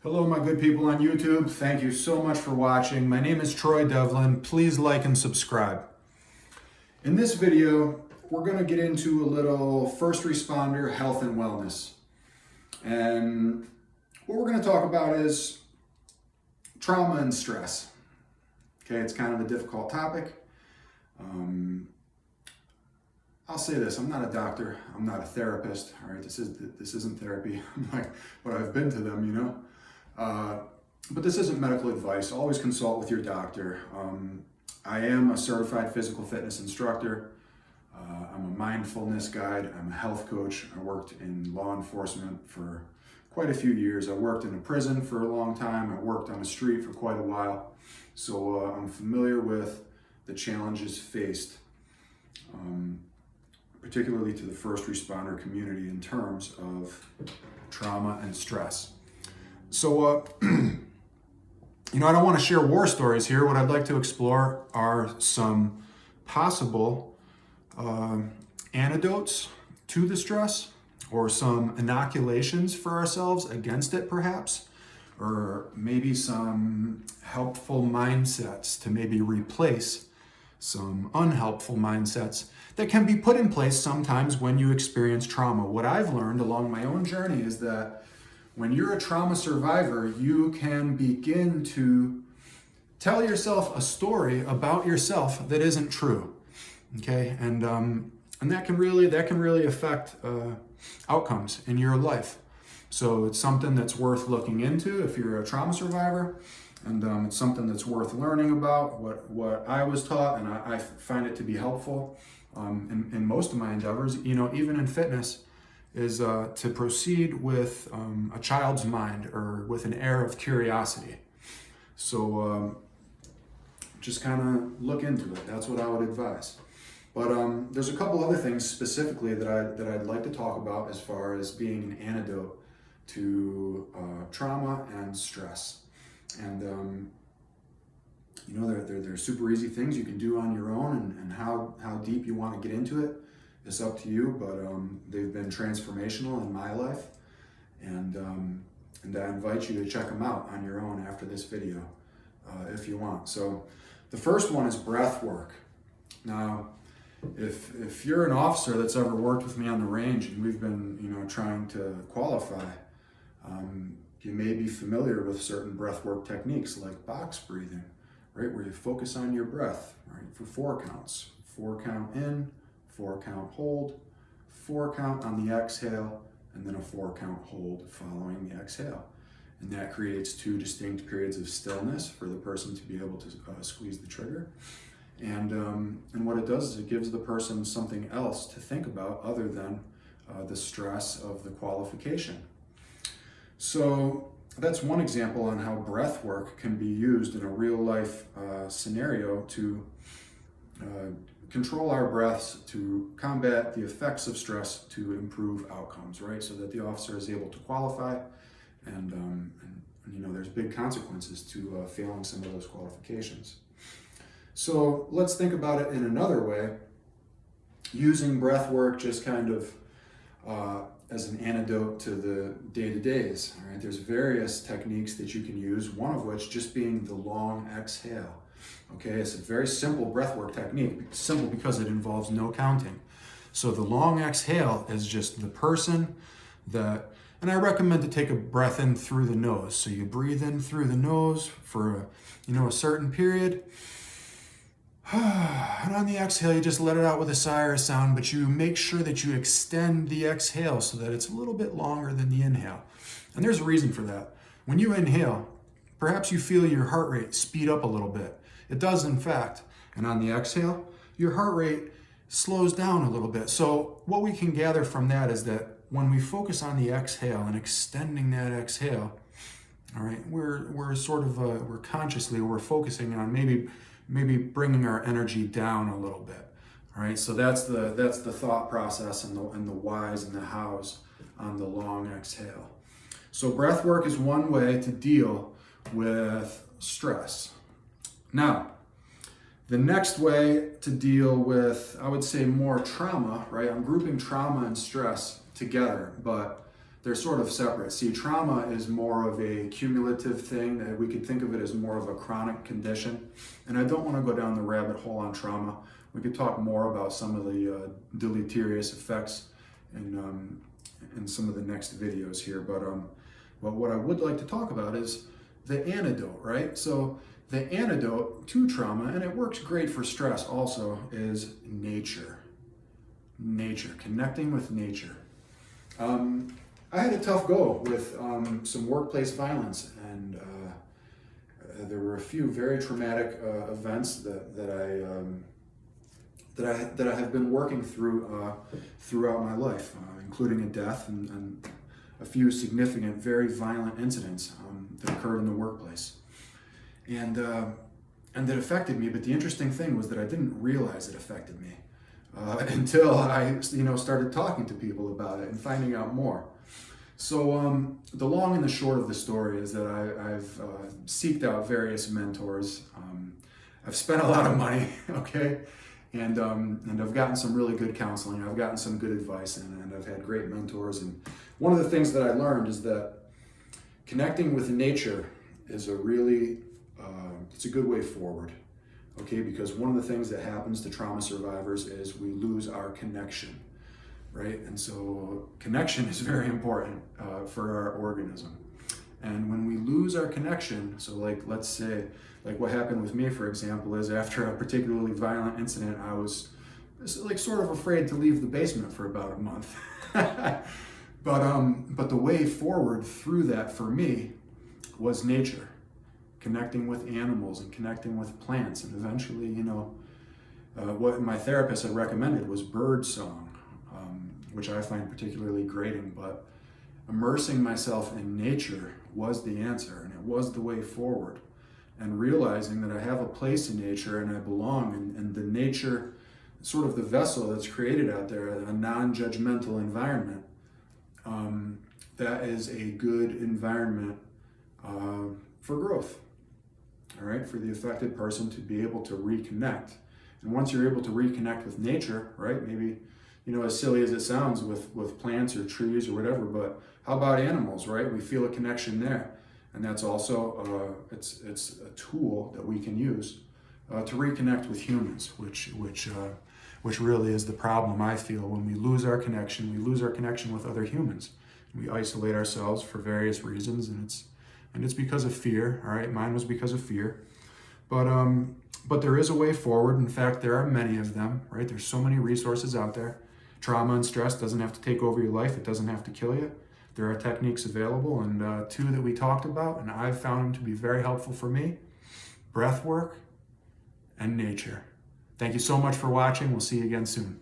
Hello, my good people on YouTube. Thank you so much for watching. My name is Troy Devlin. Please like and subscribe. In this video, we're going to get into a little first responder health and wellness. And what we're going to talk about is trauma and stress. Okay, it's kind of a difficult topic. I'll say this, I'm not a doctor, I'm not a therapist, all right? This isn't therapy, but I've been to them, but this isn't medical advice. Always consult with your doctor. I am a certified physical fitness instructor. I'm a mindfulness guide. I'm a health coach. I worked in law enforcement for quite a few years. I worked in a prison for a long time. I worked on the street for quite a while. So I'm familiar with the challenges faced, particularly to the first responder community in terms of trauma and stress. So, I don't want to share war stories here. What I'd like to explore are some possible antidotes to the stress, or some inoculations for ourselves against it, perhaps, or maybe some helpful mindsets to maybe replace some unhelpful mindsets that can be put in place sometimes when you experience trauma. What I've learned along my own journey is that when you're a trauma survivor, you can begin to tell yourself a story about yourself that isn't true. Okay, and that can really affect outcomes in your life. So it's something that's worth looking into if you're a trauma survivor, and it's something that's worth learning about. What I was taught, and I find it to be helpful in most of my endeavors, even in fitness, is to proceed with a child's mind, or with an air of curiosity. So just kind of look into it. That's what I would advise. But there's a couple other things specifically that I'd like to talk about as far as being an antidote to trauma and stress. And they're super easy things you can do on your own, and how deep you want to get into it, it's up to you, but they've been transformational in my life, and I invite you to check them out on your own after this video, if you want. So the first one is breath work. Now, if you're an officer that's ever worked with me on the range, and we've been trying to qualify, you may be familiar with certain breath work techniques like box breathing, right, where you focus on your breath, right, for 4 counts. 4 count in, 4 count hold, 4 count on the exhale, and then a 4 count hold following the exhale. And that creates 2 distinct periods of stillness for the person to be able to squeeze the trigger. And what it does is it gives the person something else to think about other than the stress of the qualification. So that's one example on how breath work can be used in a real life scenario to control our breaths, to combat the effects of stress, to improve outcomes, right? So that the officer is able to qualify, and there's big consequences to failing some of those qualifications. So let's think about it in another way, using breath work just kind of as an antidote to the day-to-days. All right, there's various techniques that you can use, one of which just being the long exhale. Okay, it's a very simple breathwork technique, simple because it involves no counting. So the long exhale is just the person that, and I recommend to take a breath in through the nose. So you breathe in through the nose for a certain period. And on the exhale, you just let it out with a sigh or a sound, but you make sure that you extend the exhale so that it's a little bit longer than the inhale. And there's a reason for that. When you inhale, perhaps you feel your heart rate speed up a little bit. It does, in fact. And on the exhale, your heart rate slows down a little bit. So what we can gather from that is that when we focus on the exhale and extending that exhale, all right, we're consciously focusing on maybe bringing our energy down a little bit. All right, so that's the thought process and the whys and the hows on the long exhale. So breath work is one way to deal with stress. Now, the next way to deal with, I would say, more trauma, right? I'm grouping trauma and stress together, but they're sort of separate. See, trauma is more of a cumulative thing, that we could think of it as more of a chronic condition. And I don't want to go down the rabbit hole on trauma. We could talk more about some of the deleterious effects in some of the next videos here. But what I would like to talk about is the antidote, right? So the antidote to trauma, and it works great for stress also, is nature. Nature, connecting with nature. I had a tough go with some workplace violence, and there were a few very traumatic events that I have been working through throughout my life, including a death and a few significant, very violent incidents that occurred in the workplace, and that affected me. But the interesting thing was that I didn't realize it affected me until I, started talking to people about it and finding out more. So the long and the short of the story is that I've seeked out various mentors. I've spent a lot of money, okay, and I've gotten some really good counseling. I've gotten some good advice, and I've had great mentors. And one of the things that I learned is that connecting with nature is a really it's a good way forward. Okay, because one of the things that happens to trauma survivors is we lose our connection, right? And so connection is very important for our organism. And when we lose our connection, so let's say, what happened with me, for example, is after a particularly violent incident, I was sort of afraid to leave the basement for about a month. But the way forward through that for me was nature. Connecting with animals and connecting with plants, and eventually, what my therapist had recommended was bird song, which I find particularly grating. But immersing myself in nature was the answer, and it was the way forward. And realizing that I have a place in nature and I belong, and the nature, sort of the vessel that's created out there, a non-judgmental environment, that is a good environment for growth. All right, for the affected person to be able to reconnect. And once you're able to reconnect with nature, right, maybe, as silly as it sounds with plants or trees or whatever, but how about animals, right? We feel a connection there. And that's also, it's a tool that we can use to reconnect with humans, which really is the problem, I feel. When we lose our connection, with other humans. We isolate ourselves for various reasons, and it's because of fear. All right, mine was because of fear, but there is a way forward. In fact, there are many of them. Right, there's so many resources out there. Trauma and stress doesn't have to take over your life. It doesn't have to kill you. There are techniques available, and two that we talked about, and I've found them to be very helpful for me: breath work and nature. Thank you so much for watching. We'll see you again soon.